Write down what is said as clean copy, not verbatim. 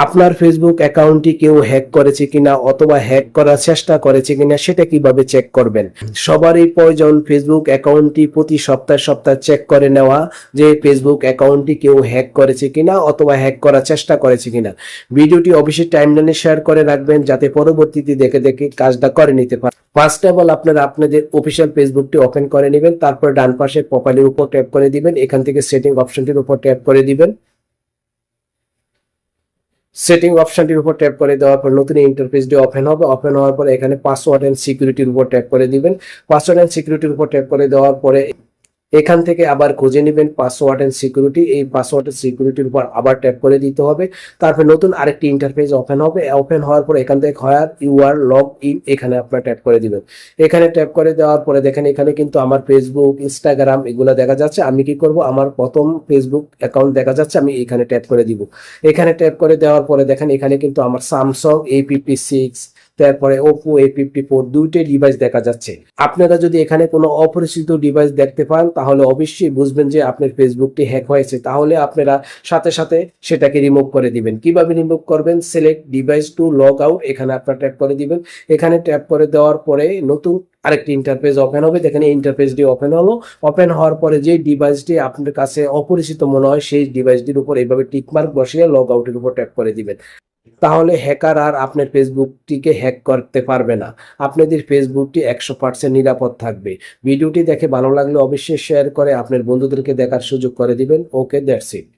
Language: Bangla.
আপনার ফেসবুক অ্যাকাউন্টটি কেউ হ্যাক করেছে কিনা অথবা হ্যাক করার চেষ্টা করেছে কিনা সেটা কিভাবে চেক করবেন। সবারই প্রয়োজন ফেসবুক অ্যাকাউন্টটি প্রতি সপ্তাহে সপ্তাহে চেক করে নেওয়া যে ফেসবুক অ্যাকাউন্টটি কেউ হ্যাক করেছে কিনা অথবা হ্যাক করার চেষ্টা করেছে কিনা। ভিডিওটি অবশ্যই টাইমলাইনে শেয়ার করে রাখবেন যাতে পরবর্তীতে দেখে দেখে কাজটা করে নিতে পারেন। ফার্স্ট অফ অল আপনারা আপনাদের অফিসিয়াল ফেসবুকটি ওপেন করে নেবেন, তারপর ডান পাশে প্রোফাইলের উপর ট্যাপ করে দিবেন, এখান থেকে সেটিং অপশনটির উপর ট্যাপ করে দিবেন। সেটিং অপশনটির উপর ট্যাপ করে দেওয়ার পর নতুন ইন্টারফেসটি ওপেন হবে। ওপেন হওয়ার পরে এখানে পাসওয়ার্ড এন্ড সিকিউরিটির উপর ট্যাপ করে দিবেন। পাসওয়ার্ড এন্ড সিকিউরিটির উপর ট্যাপ করে দেওয়ার পরে এখান থেকে আবার খুঁজে নেবেন পাসওয়ার্ড এন্ড সিকিউরিটি। এই পাসওয়ার্ড এন্ড সিকিউরিটির উপর আবার ট্যাপ করে দিতে হবে। তারপর নতুন আরেকটি ইন্টারফেস ওপেন হবে। ওপেন হওয়ার পর এখান থেকে where you are log in এখানে আপনারা ট্যাপ করে দিবেন। এখানে ট্যাপ করে দেওয়ার পরে দেখেন এখানে কিন্তু আমার ফেসবুক, ইনস্টাগ্রাম এগুলো দেখা যাচ্ছে। আমি কি করব, আমার প্রথম ফেসবুক অ্যাকাউন্ট দেখা যাচ্ছে, আমি এখানে ট্যাপ করে দিব। এখানে ট্যাপ করে দেওয়ার পরে দেখেন এখানে কিন্তু আমার স্যামসাং A56, তারপরে ওপো A54 দুইটাই ডিভাইস দেখা যাচ্ছে। আপনারা যদি এখানে কোনো অপরিচিত ডিভাইস দেখতে পান তাহলে অবশ্যই বুঝবেন যে আপনার ফেসবুকটি হ্যাক হয়েছে। তাহলে আপনারা সাথে সাথে সেটাকে রিমুভ করে দিবেন। কিভাবে রিমুভ করবেন, select device to log out এখানে আপনারা ট্যাপ করে দিবেন। এখানে ট্যাপ করে দেওয়ার পরে নতুন আরেকটি ইন্টারফেস ওপেন হবে। দেখেন এই ইন্টারফেসটি ওপেন হলো। ওপেন হওয়ার পরে যে ডিভাইসটি আপনার কাছে অপরিচিত মনে হয় সেই ডিভাইসটির উপর এইভাবে টিকমার্ক বসিয়ে লগ আউটের উপর ট্যাপ করে দিবেন। তাহলে হ্যাকার আর আপনার ফেসবুকটিকে হ্যাক করতে পারবে না। আপনাদের ফেসবুকটি 100% নিরাপদ থাকবে। ভিডিওটি দেখে ভালো লাগলে অবশ্যই শেয়ার করে আপনার বন্ধুদেরকে দেখার সুযোগ করে দিবেন। ওকে, দ্যাটস ইট।